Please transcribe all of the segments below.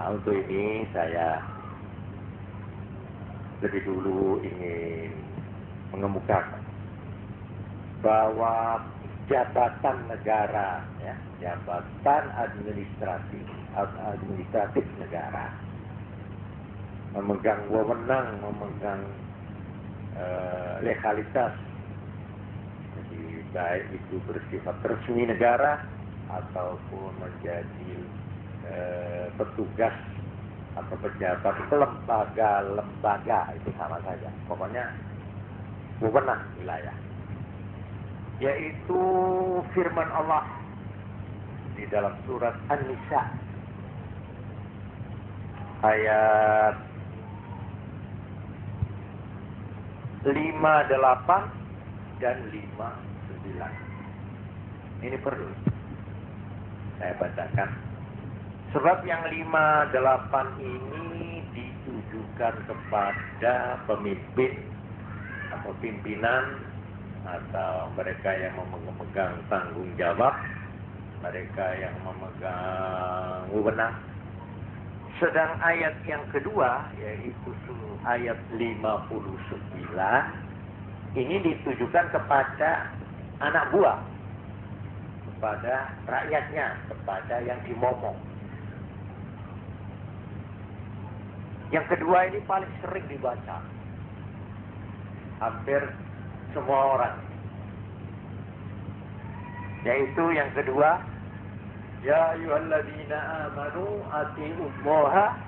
Untuk ini saya lebih dulu ingin mengemukakan bahwa jabatan negara, ya, jabatan administratif negara, memegang wewenang, memegang legalitas, jadi baik itu bersifat resmi negara ataupun menjadi petugas atau pejabat ke lembaga itu sama saja. Pokoknya wewenang wilayah. Yaitu firman Allah di dalam surat An-Nisa ayat 58 dan 59. Ini perlu saya bacakan. Sebab yang 58 ini ditujukan kepada pemimpin atau pimpinan atau mereka yang memegang tanggung jawab, mereka yang memegang wewenang. Sedang ayat yang kedua, yaitu ayat 59, ini ditujukan kepada anak buah, kepada rakyatnya, kepada yang dimomong. Yang kedua ini paling sering dibaca, hampir semua orang. Yaitu yang kedua, ya ayyuhalladzina amanu atiiullaha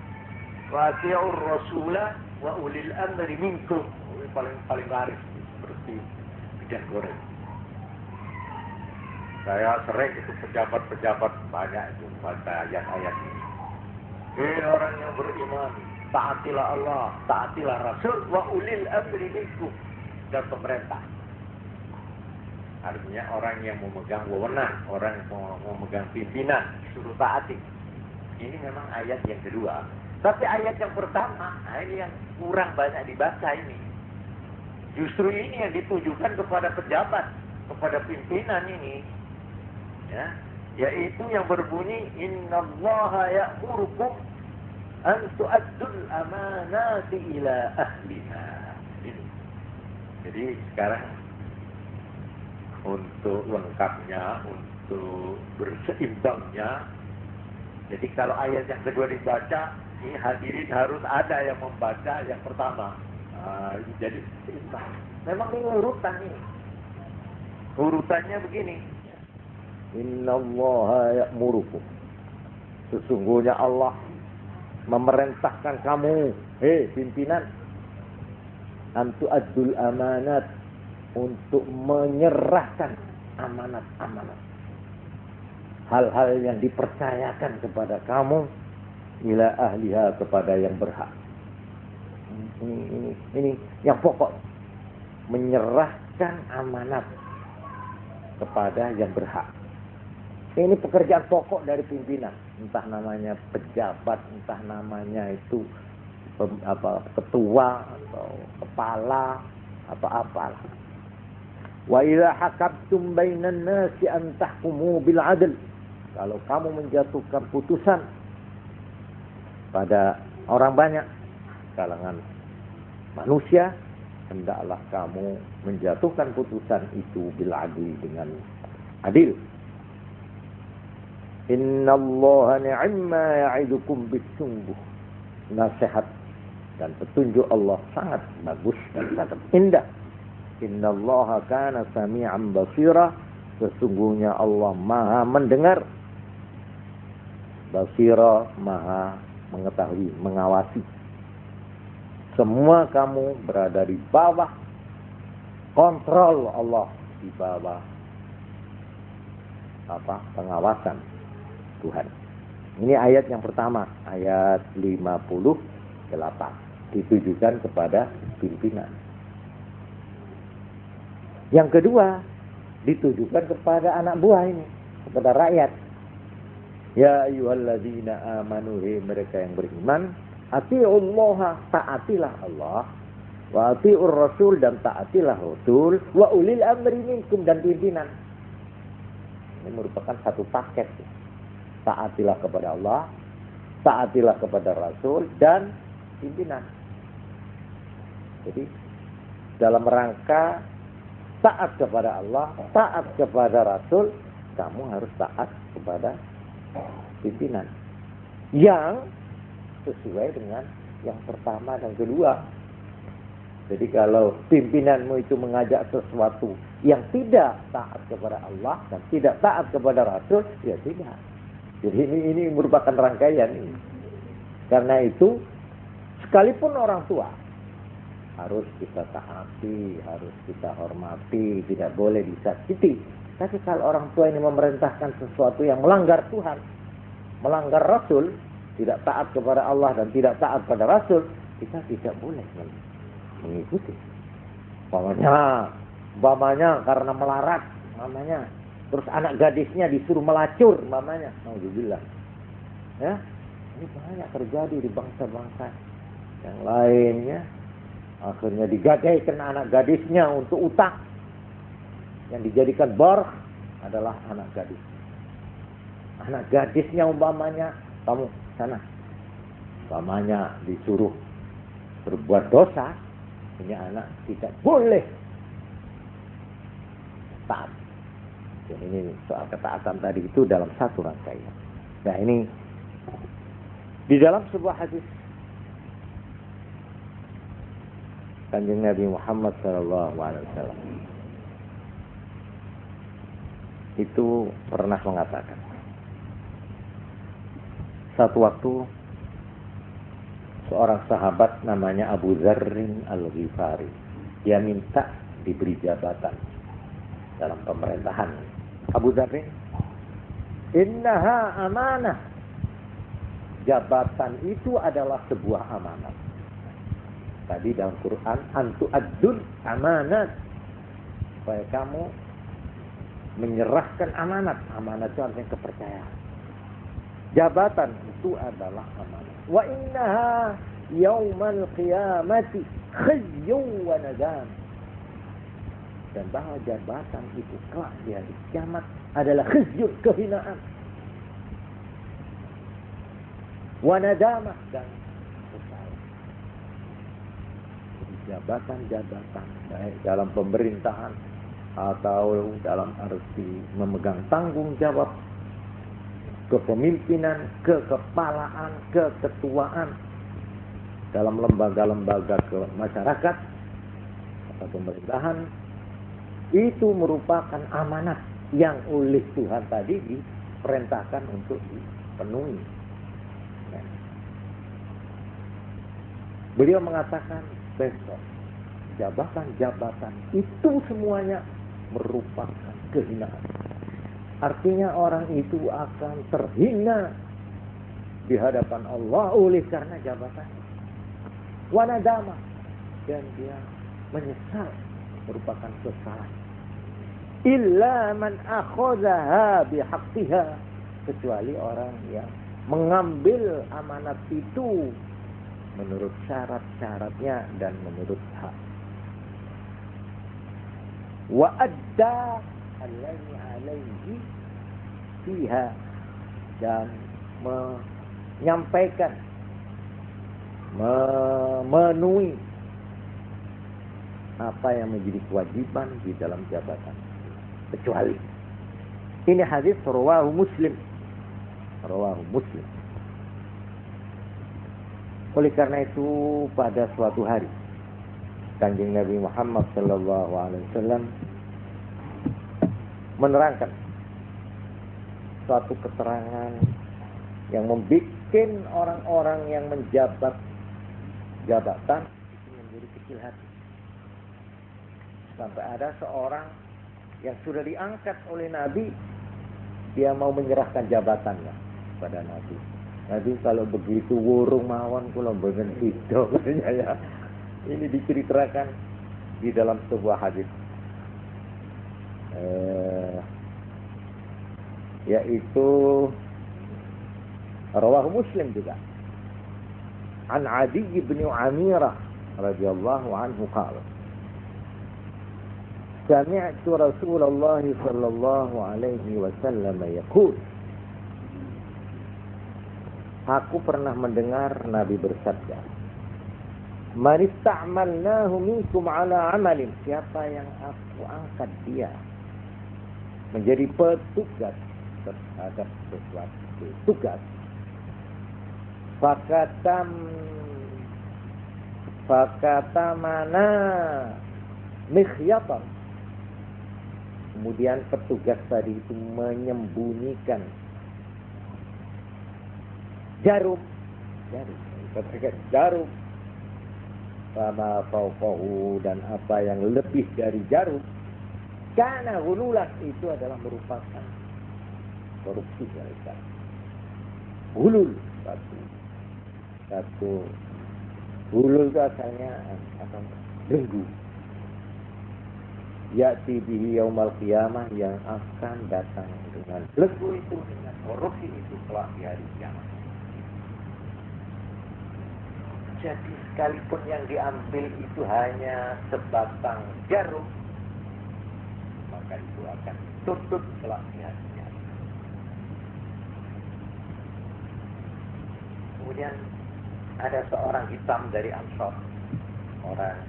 wa atiiur rasula wa ulil amri minkum. Ini paling laris seperti minyak goreng. Saya sering itu pejabat-pejabat banyak itu baca ayat-ayat ini. Orang yang beriman, taatilah Allah, taatilah Rasul, wa ulil amri minkum, dan pemerintah. Artinya orang yang memegang wewenang, orang yang memegang pimpinan, suruh taati. Ini memang ayat yang kedua. Tapi ayat yang pertama, ini yang kurang banyak dibaca ini. Justru ini yang ditujukan kepada pejabat, kepada pimpinan ini. Ya, yaitu yang berbunyi, innallaha ya'murukum an tu'addul amanati ila ahliha. Jadi sekarang untuk lengkapnya, untuk berseimbangnya, jadi kalau ayat yang kedua dibaca, ini hadirin harus ada yang membaca yang pertama. Jadi seimbang. Memang ini urutan ini. Urutannya begini. Innallaha ya'murukum. Sesungguhnya Allah memerintahkan kamu, pimpinan, antu adul amanat, untuk menyerahkan amanat-amanat, hal-hal yang dipercayakan kepada kamu, ila ahliha, kepada yang berhak. Ini yang pokok, menyerahkan amanat kepada yang berhak. Ini pekerjaan pokok dari pimpinan, entah namanya pejabat, entah namanya itu ketua atau kepala apa-apalah. Wa idza hakamtum bainan nasi an tahkumu bil adl. Kalau kamu menjatuhkan putusan pada orang banyak kalangan manusia, hendaklah kamu menjatuhkan putusan itu bil adli, dengan adil. Innallaha ni'ma ya'idukum bis-sungguh. Nasihat dan petunjuk Allah sangat bagus dan sangat indah. Innallaha kana sami'an basira. Sesungguhnya Allah Maha mendengar, basira, Maha mengetahui, mengawasi. Semua kamu berada di bawah kontrol Allah, di bawah pengawasan Tuhan. Ini ayat yang pertama, ayat 58, ditujukan kepada pimpinan. Yang kedua, ditujukan kepada anak buah ini, kepada rakyat. Ya ayyuhalladzina amanu, mereka yang beriman, atiullaha, taatilah Allah, wa atiur rasul, dan taatilah Rasul, wa ulil amri minkum, dan pimpinan. Ini merupakan satu paket. Taatilah kepada Allah, taatilah kepada Rasul dan pimpinan. Jadi dalam rangka taat kepada Allah, taat kepada Rasul, kamu harus taat kepada pimpinan yang sesuai dengan yang pertama dan kedua. Jadi kalau pimpinanmu itu mengajak sesuatu yang tidak taat kepada Allah dan tidak taat kepada Rasul, ya tidak. Jadi ini merupakan rangkaian ini. Karena itu, sekalipun orang tua harus kita taati, harus kita hormati, tidak boleh disakiti. Tapi kalau orang tua ini memerintahkan sesuatu yang melanggar Tuhan, melanggar Rasul, tidak taat kepada Allah dan tidak taat pada Rasul, kita tidak boleh mengikuti. Umpamanya karena melarat, mamanya, terus anak gadisnya disuruh melacur, mamanya, alhamdulillah. Ya, ini banyak terjadi di bangsa-bangsa yang lainnya. Akhirnya digadaikan anak gadisnya untuk utang. Yang dijadikan bor adalah anak gadis. Anak gadisnya umpamanya, kamu sana. Umpamanya disuruh berbuat dosa, ini anak tidak boleh taat. Dan ini soal ketaatan tadi itu dalam satu rangkaian. Nah ini di dalam sebuah hadis Kanjeng Nabi Muhammad SAW itu pernah mengatakan, satu waktu seorang sahabat namanya Abu Dzarrin Al-Ghifari, dia minta diberi jabatan dalam pemerintahan. Abu Dzarrin, innaha amanah. Jabatan itu adalah sebuah amanat. Tadi dalam Quran, antu ad-dun amanat. Supaya kamu menyerahkan amanat. Amanat itu artinya kepercayaan. Jabatan itu adalah amanat. Wa innaha yaumal qiyamati khizyun wa nadam. Dan bahwa jabatan itu kelak di hari kiamat adalah khizyun, kehinaan. Wa nadamah, dan kesalahan. Jabatan-jabatan baik dalam pemerintahan atau dalam arti memegang tanggung jawab, kepemimpinan, kekepalaan, keketuaan dalam lembaga-lembaga masyarakat atau pemerintahan, itu merupakan amanat yang oleh Tuhan tadi diperintahkan untuk dipenuhi. Beliau mengatakan besok jabatan-jabatan itu semuanya merupakan kehinaan. Artinya orang itu akan terhina di hadapan Allah oleh karena jabatan. Wanadama, dan dia menyesal, merupakan kesalahan. Illa man akhadhaha bihaqqiha, kecuali orang yang mengambil amanat itu menurut syarat-syaratnya dan menurut hak. Wa adda alladhi alaihi fiha, dan menyampaikan, memenuhi apa yang menjadi kewajiban di dalam jabatan. Kecuali ini hadis rawahu Muslim. Rawahu Muslim. Oleh karena itu pada suatu hari Kanjeng Nabi Muhammad SAW menerangkan suatu keterangan yang membuat orang-orang yang menjabat jabatan itu menjadi kecil hati. Sampai ada seorang yang sudah diangkat oleh Nabi, dia mau menyerahkan jabatannya kepada Nabi. Nabi kalau begitu wurung mawon kula mboten sida ya. Ini diceritakan di dalam sebuah hadis. Yaitu rawahu Muslim juga. An Adi bin Amirah radhiyallahu anhu qala, sami'tu Rasulullah sallallahu alaihi wasallam yaqul, Aku pernah mendengar Nabi bersabda, "Man ista'malnahu minkum ala amalin." Siapa yang aku angkat dia menjadi petugas terhadap sesuatu tugas, fakatamana mikhyatan. Kemudian petugas tadi itu menyembunyikan jarum, sama fauqahu, dan apa yang lebih dari jarum, karena hululah, itu adalah merupakan korupsi mereka. Hulul satu hulul itu asalnya apa? Belenggu. Ya'ti bihi yaumal qiyamah, yang akan datang dengan belenggu itu, dengan korupsi itu kelak di hari kiamat. Jadi sekalipun yang diambil itu hanya sebatang jarum, maka itu akan tutup kelak di hari kiamat. Kemudian ada seorang hitam dari Ansar, orang.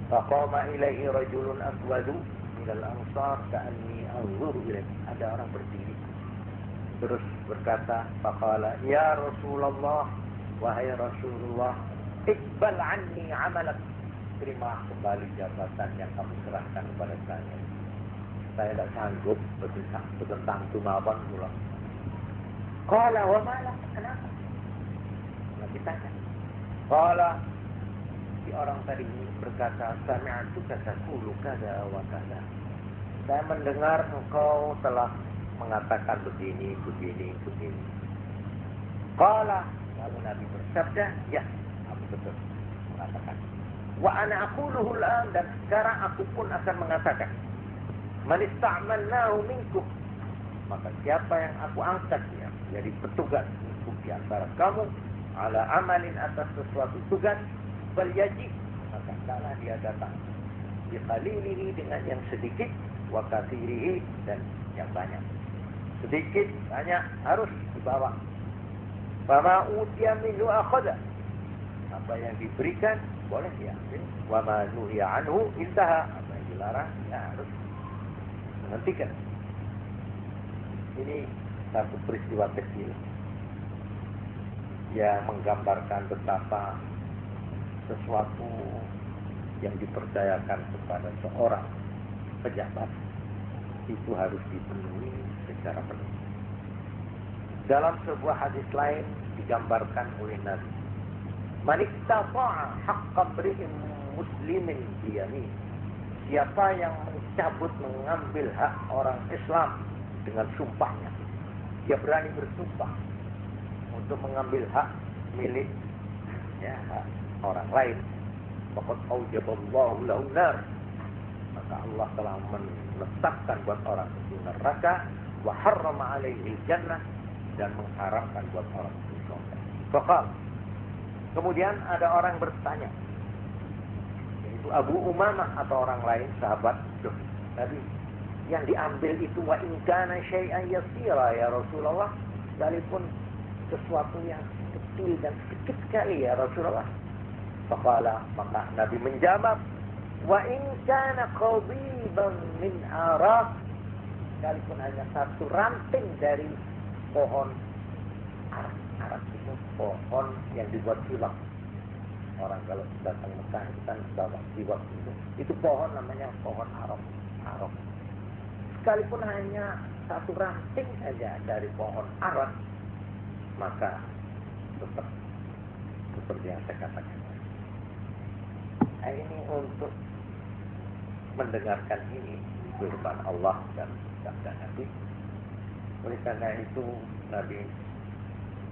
Faqama ilaihi rajulun aswadu minal ansar ka'anni anzuru ilaihi. Ada orang berdiri terus berkata, faqala ya Rasulullah, wahai Rasulullah, iqbal anni amalak, terima kembali jabatan yang kamu serahkan kepada saya. Saya tidak sanggup bertentang tumaban pula. Qala wa malak, kenapa? Nabi tanya. Qala, si orang tadi berkata, sami'tu taqulu kada wa kada. Saya mendengar engkau telah mengatakan begini. Qala, lalu Nabi bersabda, ya, aku betul mengatakan. Wa ana aquluhu al-an, dan sekarang aku pun akan mengatakan. Man ista'malnahu minkum, maka siapa yang aku angkat ya, jadi petugas untuk di antara kamu, ala amalin, atas sesuatu tugas, bal yajib, maka hendaklah dia datang bi qalilihi, dengan yang sedikit, wa katsirihi, dan yang banyak. Sedikit banyak harus dibawa. Fama utiya minhu akhadha, apa yang diberikan boleh diambil. Wa ma nuhiya anhu intaha, apa yang dilarang ya harus menghentikan. Ini satu peristiwa kecil yang menggambarkan betapa sesuatu yang dipercayakan kepada seorang pejabat itu harus dipenuhi secara penuh. Dalam sebuah hadis lain digambarkan oleh Nabi, man iqtata'a haqqa imri'in muslimin biyamin, siapa yang mencabut, mengambil hak orang Islam dengan sumpahnya, dia berani bersumpah untuk mengambil hak milik ya, hak orang lain, faqad aujaballahu lahu nar, maka Allah telah menetapkan buat orang itu neraka, wa harrama alaihi jannah, dan mengharamkan buat orang itu surga. Faqal, kemudian ada orang bertanya, yaitu Abu Umamah atau orang lain sahabat, tadi yang diambil itu wa in kana syai'an yasira ya Rasulullah, sekalipun sesuatu yang kecil dan sedikit sekali ya Rasulullah. Faqala, maka Nabi menjawab, wa in kana qadiban min araq, sekalipun hanya satu ranting dari pohon arak. Arak itu pohon yang dibuat siwak. Orang kalau datang Mekah kita bawa siwak itu pohon namanya pohon arok. Sekalipun hanya satu ranting saja dari pohon arak, maka tetap seperti yang saya katakan. Nah, ini untuk mendengarkan ini firman Allah dan sabda Nabi. Oleh karena itu Nabi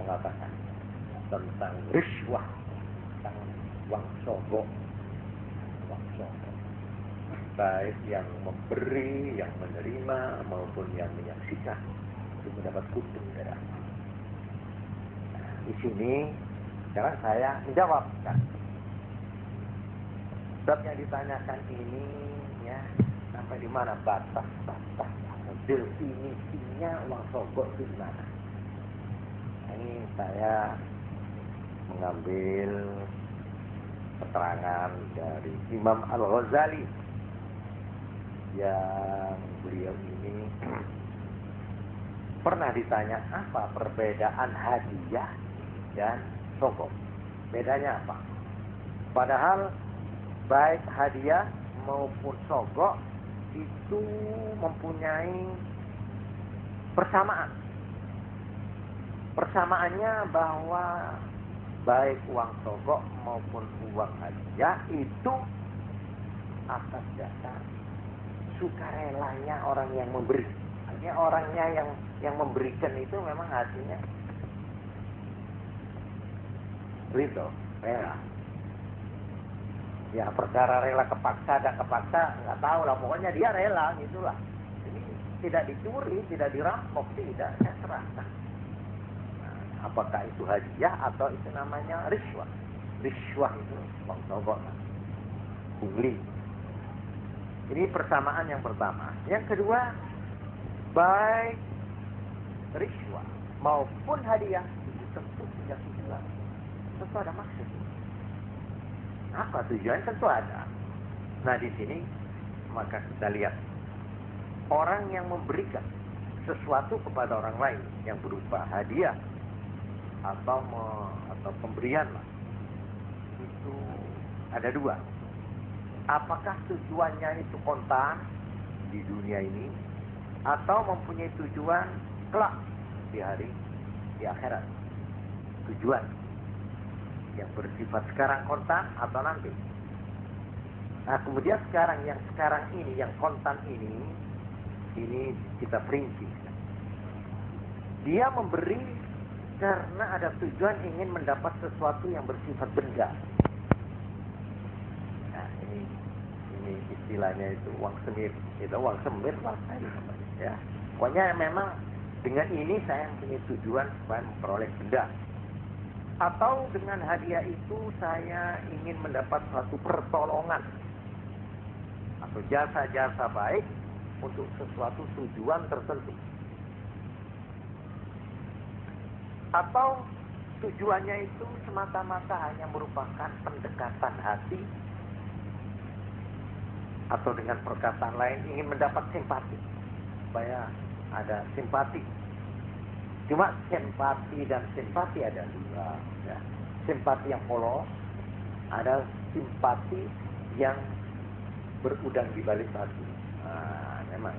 mengatakan tentang riswah, tentang uang sogok, baik yang memberi, yang menerima maupun yang menyaksikan, itu mendapat kutuk dari Allah. Nah, di sini sekarang saya menjawabkan. Sebab yang ditanyakan ini ya, sampai di mana batas definisinya uang sogok itu di mana? Ini saya mengambil keterangan dari Imam Al-Ghazali yang beliau ini pernah ditanya apa perbedaan hadiah dan sogok. Bedanya apa? Padahal baik hadiah maupun sogok itu mempunyai persamaan. Persamaannya bahwa baik uang sogok maupun uang hadiah itu atas dasar sukarelanya orang yang memberi. Artinya orangnya yang memberikan itu memang hatinya ridho, rela. Ya perkara rela kepaksa dan kepaksa nggak tahu lah, pokoknya dia rela gitulah. Ini tidak dicuri, tidak dirampok, tidak, ya serahkan. Nah, apakah itu hadiah atau itu namanya riswah? Riswah itu uang sogok, pungli. Ini persamaan yang pertama. Yang kedua, baik riswah maupun hadiah itu tentu punya tujuan. Tentu ada maksud. Apa tujuan? Tentu ada. Nah di sini maka kita lihat orang yang memberikan sesuatu kepada orang lain yang berupa hadiah atau pemberian lah, itu ada dua. Apakah tujuannya itu kontan di dunia ini atau mempunyai tujuan kelak di akhirat? Tujuan yang bersifat sekarang kontan atau nanti. Nah kemudian yang sekarang ini, yang kontan ini kita perinci. Dia memberi karena ada tujuan ingin mendapat sesuatu yang bersifat benda. Nah ini istilahnya itu uang semir. Itu uang semir ya. Pokoknya memang dengan ini saya punya tujuan supaya memperoleh benda. Atau dengan hadiah itu saya ingin mendapat suatu pertolongan atau jasa-jasa baik untuk sesuatu tujuan tertentu. Atau tujuannya itu semata-mata hanya merupakan pendekatan hati atau dengan perkataan lain ingin mendapat simpati, supaya ada simpati. Cuma simpati dan simpati ada dua, ya. Simpati yang polos, ada simpati yang berudang di balik batu. Nah, memang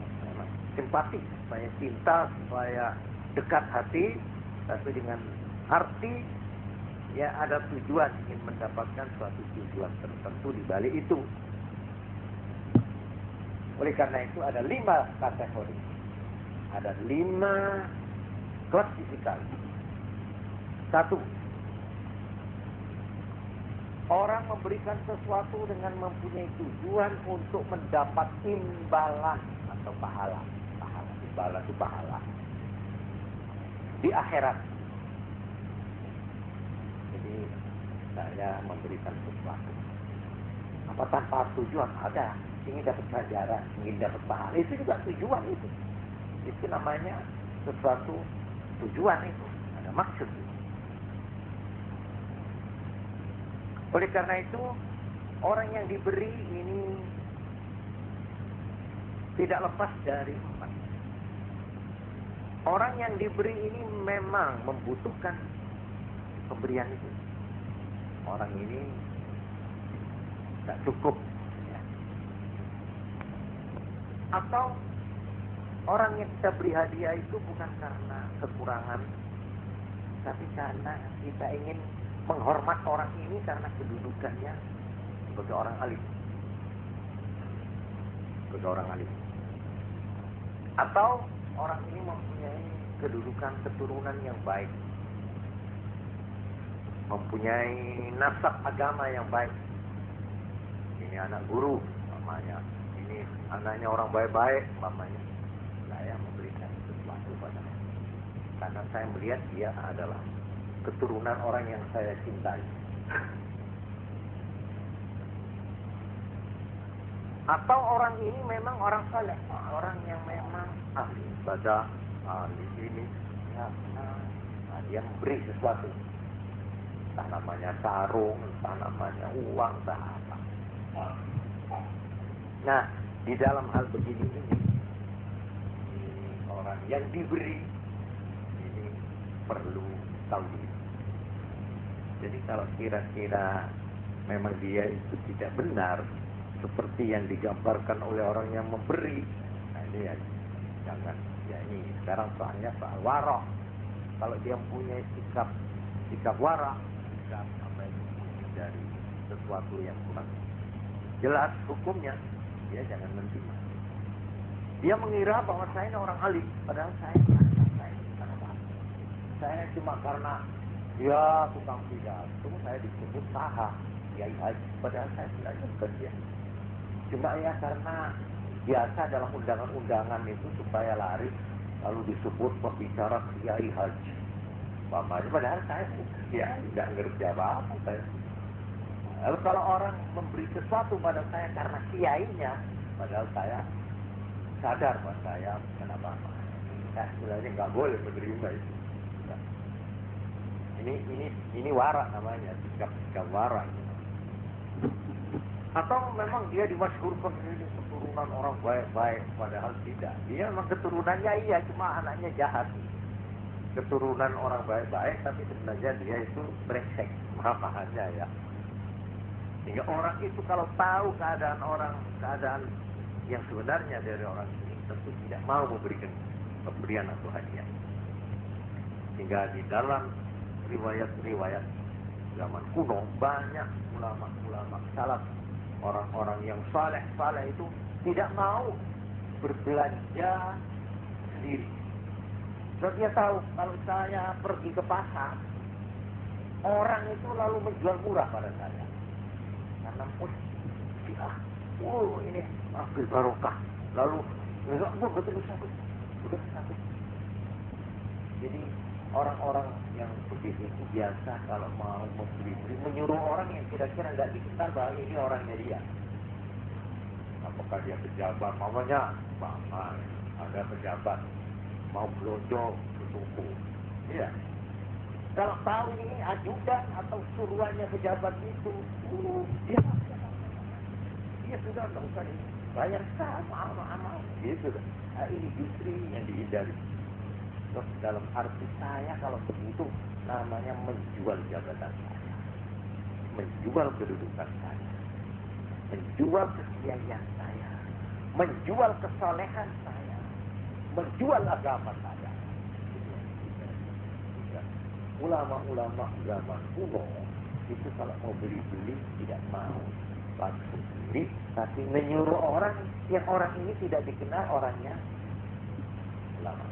simpati supaya cinta, supaya dekat hati, tapi dengan arti ya ada tujuan ingin mendapatkan suatu tujuan tertentu di balik itu. Oleh karena itu ada 5 kategori, ada 5 klasifikasi. 1. Orang memberikan sesuatu dengan mempunyai tujuan untuk mendapat imbalan atau pahala. Imbalan itu pahala di akhirat. Jadi saya memberikan sesuatu apa tanpa tujuan, ada ingin dapat pelajaran, ingin dapat pahala, itu juga tujuan itu. Itu namanya sesuatu tujuan, itu ada maksud. Oleh karena itu orang yang diberi ini tidak lepas dari 4. Orang yang diberi ini memang membutuhkan pemberian itu. Orang ini tidak cukup, ya. Atau orang yang kita beri hadiah itu bukan karena kekurangan, tapi karena kita ingin menghormat orang ini karena kedudukannya sebagai orang alim. Atau orang ini mempunyai kedudukan keturunan yang baik, mempunyai nasab agama yang baik. Ini anak guru, namanya. Ini anaknya orang baik-baik, namanya. Saya memberikan sesuatu padanya karena saya melihat dia adalah keturunan orang yang saya cintai. Atau orang ini memang orang saleh, orang yang memang ahli ibadah, ahli ini, ya, Nah, dia memberi sesuatu. Entah namanya sarung, entah namanya uang, entah apa. Nah, di dalam hal begini ini orang yang diberi ini perlu tahu diri. Jadi kalau kira-kira memang dia itu tidak benar seperti yang digambarkan oleh orang yang memberi, nah ini ya jangan. Ya ini sekarang soalnya soal warok. Kalau dia mempunyai sikap warok, sikap apa itu dari sesuatu yang kurang jelas hukumnya, dia jangan menerima. Dia mengira bahwa saya ini orang alim, padahal saya bukan apa. Saya cuma karena ya tukang pidato, saya disebut saha, kiai haji, padahal saya sebenarnya bukan dia. Cuma ya karena biasa dalam undangan-undangan itu supaya laris, lalu disebut pembicara kiai haji. Padahal saya ya nggak ngerti apa-apa saya. Lalu kalau orang memberi sesuatu pada saya karena kiainya, padahal saya sadar bahwa saya bukan apa-apa. Saya sebenarnya nggak boleh menerima itu. Ini warak namanya, sikap warak. Atau memang dia dimasyhurkan ini keturunan orang baik-baik, padahal tidak. Dia memang keturunannya iya, cuma anaknya jahat. Keturunan orang baik-baik, tapi sebenarnya dia itu brengsek, mahamannya ya. Sehingga orang itu kalau tahu keadaan yang sebenarnya dari orang ini, tentu tidak mau memberikan pemberian atau hadiah. Sehingga di dalam riwayat-riwayat zaman kuno banyak ulama-ulama salaf, orang-orang yang saleh itu tidak mau berbelanja sendiri. Sebab dia tahu kalau saya pergi ke pasar, orang itu lalu menjual murah pada saya. Karena ini ambil barokah. Lalu betul sakit. Jadi orang-orang yang begitu itu biasa kalau mau memberi, menyuruh orang yang kira-kira nggak dikenal bahwa ini orangnya dia. Apakah dia pejabat? Mamanya Bapak, ada pejabat mau belanja ke toko. Iya. Kalau tahu ini ajudan atau suruhannya pejabat itu, dia sudah nggak usah bayar sama amal gitu. Nah, ini justru yang dihindari. Terus dalam arti saya kalau begitu namanya menjual jabatan saya, menjual kedudukan saya, menjual kesetiaan saya, menjual kesolehan saya, menjual agama saya. Ulama-ulama zaman kuno itu kalau mau beli-beli tidak mau langsung beli, tapi menyuruh orang yang orang ini tidak dikenal orangnya ulama.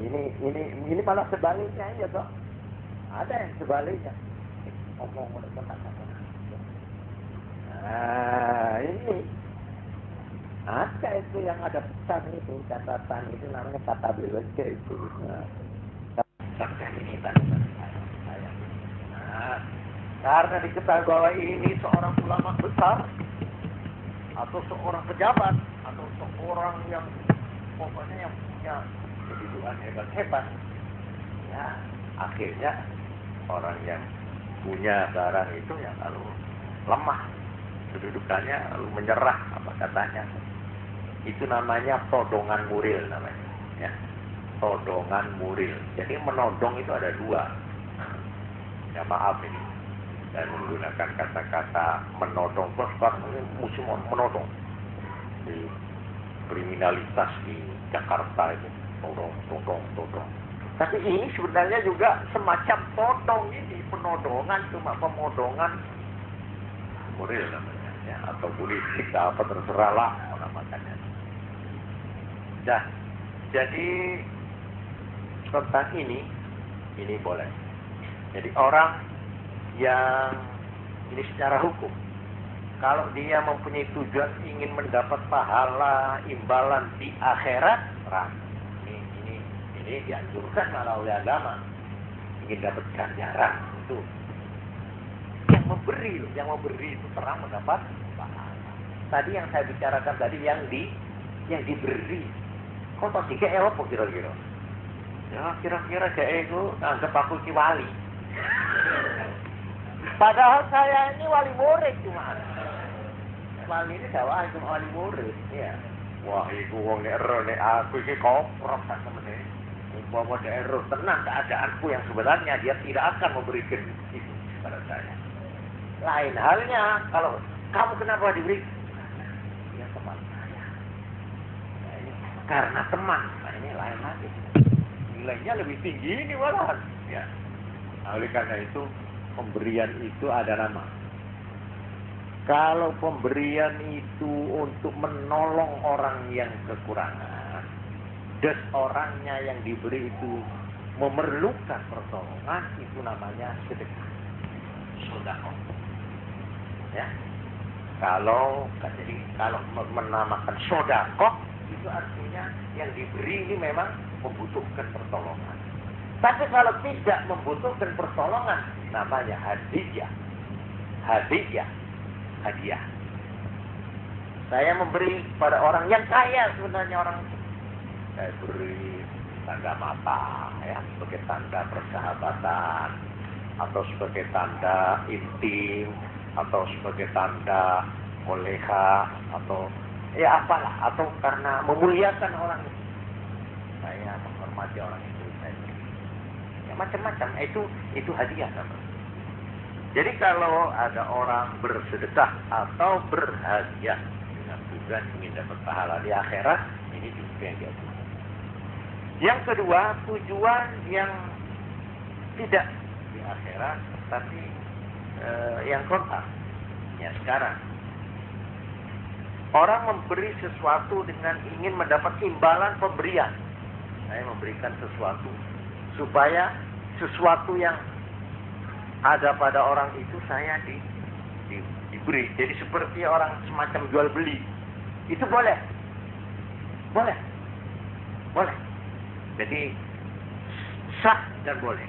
Ini malah sebaliknya aja toh. Ada yang sebaliknya. Ngomong kata-kata. Nah, ini ada itu yang ada pesan itu, catatan itu namanya kata BWC itu. Nah, ini tanda saya. Nah, karena diketahui bahwa ini seorang ulama besar atau seorang pejabat atau seorang yang pokoknya yang punya kedudukan hebat-hebat, ya akhirnya orang yang punya barang itu yang lalu lemah kedudukannya, lalu menyerah apa katanya. Itu namanya todongan muril namanya, ya. Todongan muril. Jadi menodong itu ada dua. Ya maaf ini, saya menggunakan kata-kata menodong. Sekarang ini musim menodong. Di kriminalitas di Jakarta itu todong. Tapi ini sebenarnya juga semacam todong ini, penodongan, cuma pemodongan muril namanya, ya, atau politik apa terserah lah namanya. Nah, jadi tentang ini boleh. Jadi orang yang ini secara hukum, kalau dia mempunyai tujuan ingin mendapat pahala imbalan di akhirat, ini dianjurkan malah oleh agama, ingin dapat ganjaran itu. Yang memberi itu terang mendapat pahala. Tadi yang saya bicarakan tadi yang diberi. Kok tak dikek apa kira-kira? Ya kira-kira dhek itu anggap aku ki wali. Padahal saya ini wali murid cuma. Wali ini dakwah cuma wali murid, ya. Wah, iku wong nek ero nek aku iki koprok sak temene. Umpama nek ero tenang keadaanku yang sebenarnya dia tidak akan memberikan itu pada saya. Lain halnya kalau kamu kenapa diberi? Ya teman saya. Nah, ini karena teman. Nah, ini lain lagi. Nilainya lebih tinggi ini malah. Ya. Oleh karena itu pemberian itu ada nama. Kalau pemberian itu untuk menolong orang yang kekurangan, dan orangnya yang diberi itu memerlukan pertolongan, itu namanya sedekah. Sedekah. Ya. Kalau menamakan sedekah, itu artinya yang diberi ini memang membutuhkan pertolongan. Tapi kalau tidak membutuhkan pertolongan, namanya hadiah. Hadiah. Saya memberi pada orang yang kaya sebenarnya orang itu. Saya beri tanda mata, ya, sebagai tanda persahabatan, atau sebagai tanda intim, atau sebagai tanda koleha, atau ya apalah, atau karena memuliakan orang itu. Saya menghormati orang itu. Ya, macam-macam. Itu hadiah namanya. Jadi kalau ada orang bersedekah atau berhadiah dengan tujuan ingin dapat pahala di akhirat, ini juga yang diaturkan. Yang kedua, tujuan yang tidak di akhirat, tapi yang kontak. Ya sekarang, orang memberi sesuatu dengan ingin mendapat imbalan pemberian. Saya memberikan sesuatu supaya sesuatu yang ada pada orang itu saya diberi. Jadi seperti orang semacam jual beli. Itu boleh. Boleh. Jadi sah dan boleh.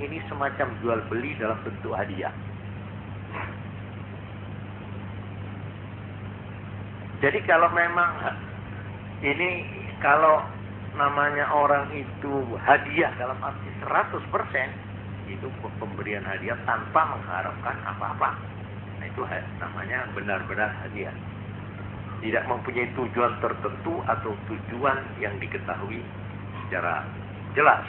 Ini semacam jual beli dalam bentuk hadiah. Jadi kalau memang ini kalau namanya orang itu hadiah dalam arti 100%, itu pemberian hadiah tanpa mengharapkan apa-apa. Nah, itu namanya benar-benar hadiah. Tidak mempunyai tujuan tertentu atau tujuan yang diketahui secara jelas.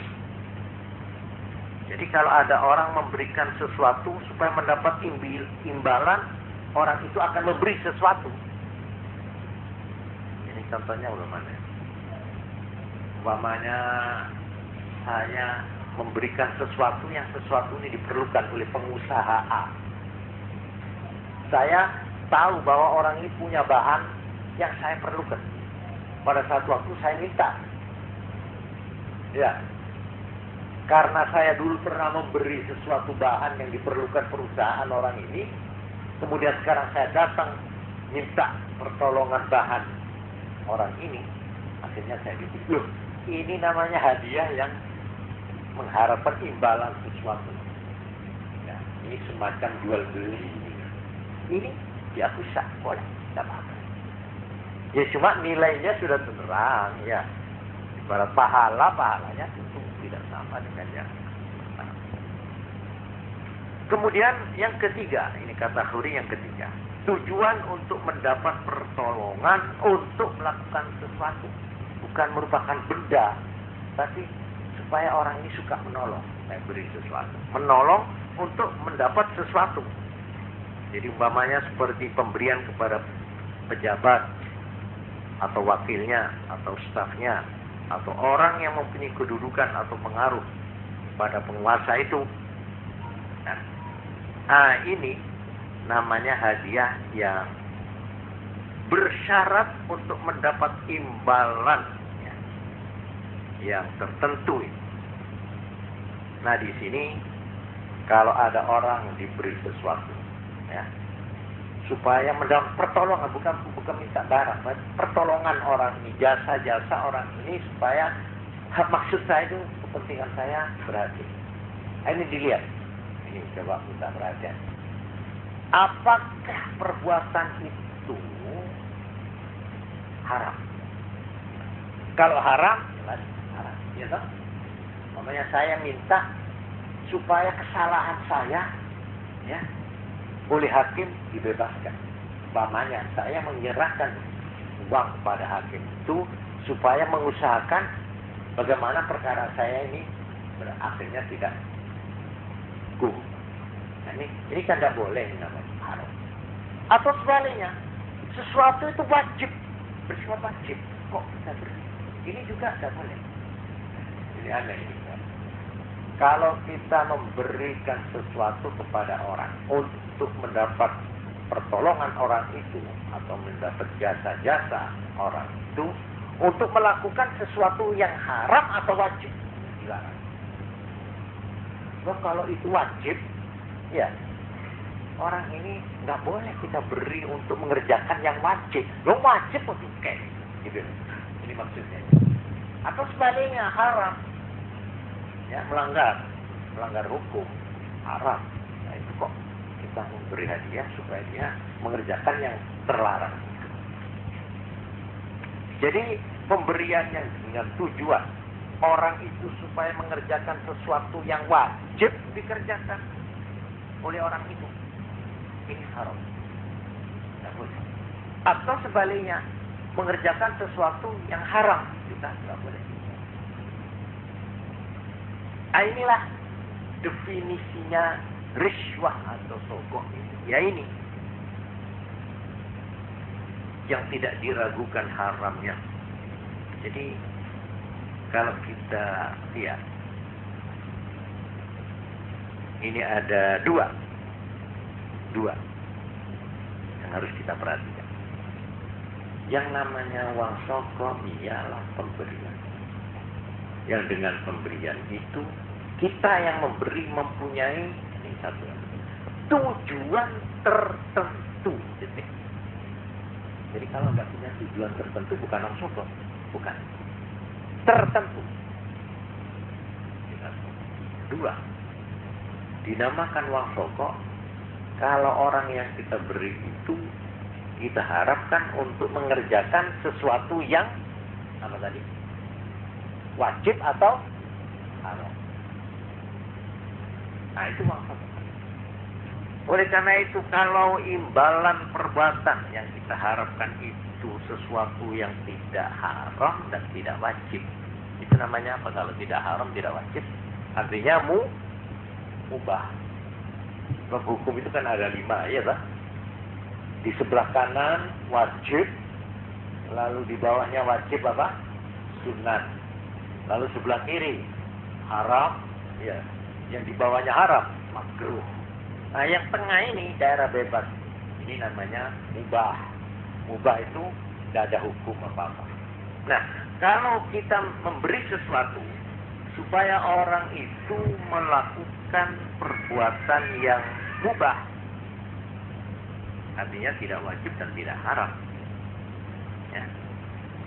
Jadi kalau ada orang memberikan sesuatu supaya mendapat imbalan, orang itu akan memberi sesuatu. Ini contohnya bagaimana? Umpamanya saya memberikan sesuatu yang sesuatu ini diperlukan oleh pengusaha A. Saya tahu bahwa orang ini punya bahan yang saya perlukan. Pada saat waktu saya minta. Ya. Karena saya dulu pernah memberi sesuatu bahan yang diperlukan perusahaan orang ini, kemudian sekarang saya datang minta pertolongan bahan orang ini, akhirnya saya dipikir, ini namanya hadiah yang mengharapkan imbalan sesuatu. Ya, ini semacam jual beli. Ini diakui sah, boleh, tidak apa-apa. Ya cuma nilainya sudah terang, ya. Ibarat pahalanya tentu tidak sama dengan yang pertama. Kemudian yang ketiga, ini kategori yang ketiga. Tujuan untuk mendapat pertolongan untuk melakukan sesuatu. Bukan merupakan benda, tapi supaya orang ini suka menolong, saya beri sesuatu. Menolong untuk mendapat sesuatu. Jadi umpamanya seperti pemberian kepada pejabat, atau wakilnya, atau stafnya, atau orang yang mempunyai kedudukan atau pengaruh pada penguasa itu. Nah, ini namanya hadiah yang bersyarat untuk mendapat imbalan yang tertentu. Nah di sini kalau ada orang diberi sesuatu, ya, supaya mendapat pertolongan, bukan minta barang, pertolongan orang ini, jasa orang ini supaya maksud saya itu kepentingan saya berhasil. Ini dilihat, ini coba kita perhatian. Apakah perbuatan itu haram? Kalau haram, jelas haram. Ya toh? Makanya saya minta supaya kesalahan saya ya oleh hakim dibebaskan. Umpamanya saya menyerahkan uang pada hakim itu supaya mengusahakan bagaimana perkara saya ini akhirnya tidak hukum. Nah, ini kan tidak boleh namanya haram. Atau sebaliknya, sesuatu itu wajib, bersifat wajib. Kok kita beri? Ini juga tidak boleh. Ini aneh ini. Kalau kita memberikan sesuatu kepada orang untuk mendapat pertolongan orang itu atau mendapat jasa-jasa orang itu untuk melakukan sesuatu yang haram atau wajib, dilarang. Kalau itu wajib, ya orang ini nggak boleh kita beri untuk mengerjakan yang wajib. Lo wajib untuk kayak gitu. Ini maksudnya. Atau sebaliknya haram. Ya, melanggar hukum haram. Nah, itu kok kita memberi hadiah supaya dia mengerjakan yang terlarang. Jadi pemberian yang dengan tujuan orang itu supaya mengerjakan sesuatu yang wajib dikerjakan oleh orang itu, ini haram. Tidak boleh. Atau sebaliknya mengerjakan sesuatu yang haram juga tidak boleh. Nah, inilah definisinya riswah atau sogok ini. Ya ini yang tidak diragukan haramnya. Jadi kalau kita lihat ini ada dua yang harus kita perhatikan. Yang namanya uang sogok ialah pemberian. Yang dengan pemberian itu kita yang memberi mempunyai ini satu tujuan tertentu. Jadi kalau nggak punya tujuan tertentu bukan uang sogok, bukan tertentu. Dua, dinamakan uang sogok kalau orang yang kita beri itu kita harapkan untuk mengerjakan sesuatu yang apa tadi? Wajib atau haram. Nah, itu maksudnya. Oleh karena itu, kalau imbalan perbuatan yang kita harapkan itu sesuatu yang tidak haram dan tidak wajib, itu namanya apa? Kalau tidak haram, tidak wajib, artinya mubah. Sebab hukum itu kan ada 5, ya tak? Di sebelah kanan wajib, lalu di bawahnya wajib apa? Sunat. Lalu sebelah kiri haram, ya. Yang di bawahnya haram, makruh. Nah, yang tengah ini daerah bebas. Ini namanya mubah. Mubah itu tidak ada hukum apa-apa. Nah, kalau kita memberi sesuatu supaya orang itu melakukan perbuatan yang mubah, artinya tidak wajib dan tidak haram. Ya.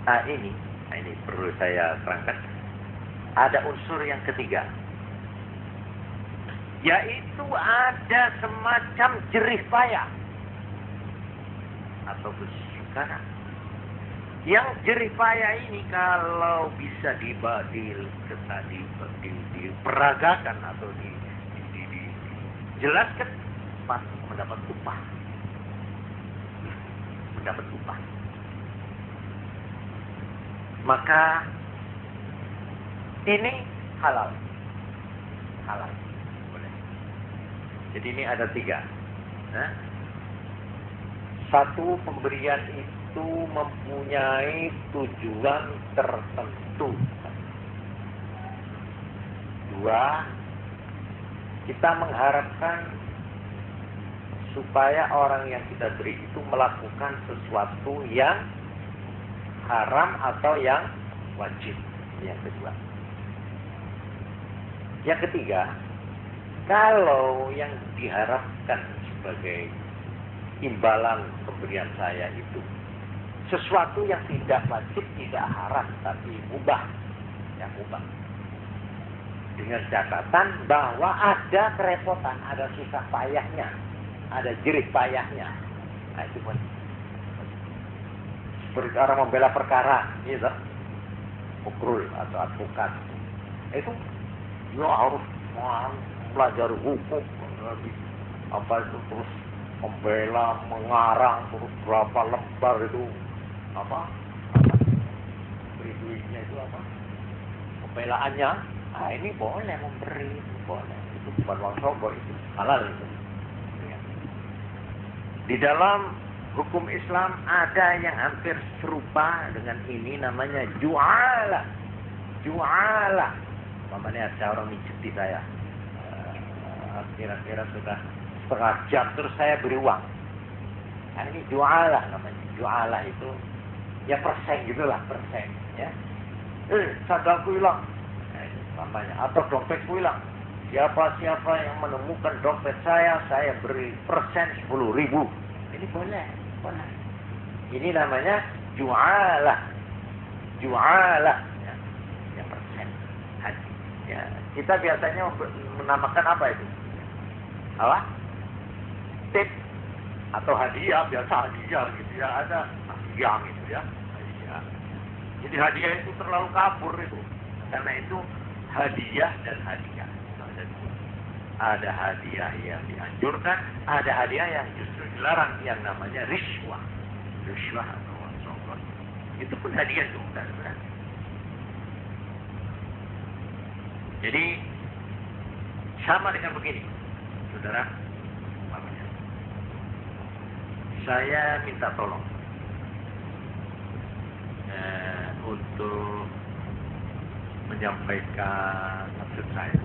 Nah, ini perlu saya terangkan. Ada unsur yang ketiga, yaitu ada semacam jerih payah atau kesukaran. Yang jerih payah ini kalau bisa diperagakan atau dijelaskan, pasti mendapat upah. Mendapat upah. Maka ini halal. Halal. Boleh. Jadi ini ada 3. Nah, satu, pemberian itu mempunyai tujuan tertentu. 2, kita mengharapkan supaya orang yang kita beri itu melakukan sesuatu yang haram atau yang wajib. Yang kedua. Yang ketiga, kalau yang diharapkan sebagai imbalan pemberian saya itu sesuatu yang tidak wajib, tidak haram, tapi mubah, yang mubah. Dengan catatan bahwa ada kerepotan, ada susah payahnya, ada jerih payahnya. Nah, itu pun seperti orang membela perkara, gitu. ukrul atau advokat. Itu ya harus belajar hukum, apa itu terus membela, mengarang, terus berapa lembar itu apa duitnya itu apa pembelaannya. Nah ini boleh memberi, boleh, itu bukan uang sogok, itu halal itu. Di dalam hukum Islam ada yang hampir serupa dengan ini, namanya ju'alah. Ju'alah. Namanya ada orang mijeti saya. Kira-kira sudah setengah jam terus saya beri uang. Nah, ini ju'alah namanya. Ju'alah itu ya persen gitulah, persen ya. Sandalku hilang. Nah, itu namanya. Atau dompetku hilang. Siapa-siapa yang menemukan dompet saya beri persen 10.000. Ini boleh, boleh. Ini namanya ju'alah. Ju'alah. Ya, ya persen. Ya, kita biasanya menamakan apa itu? Apa? Tip atau hadiah, biasa hadiah gitu ya, ada hadiah gitu ya. Hadiah. Jadi hadiah itu terlalu kabur itu. Karena itu hadiah dan hadiah. Ada hadiah yang dianjurkan, ada hadiah yang justru dilarang, yang namanya riswah. Riswah atau uang sogok. Itu pun hadiah itu bukan berarti. Jadi sama dengan begini, saudara. Saya minta tolong untuk menyampaikan maksud saya.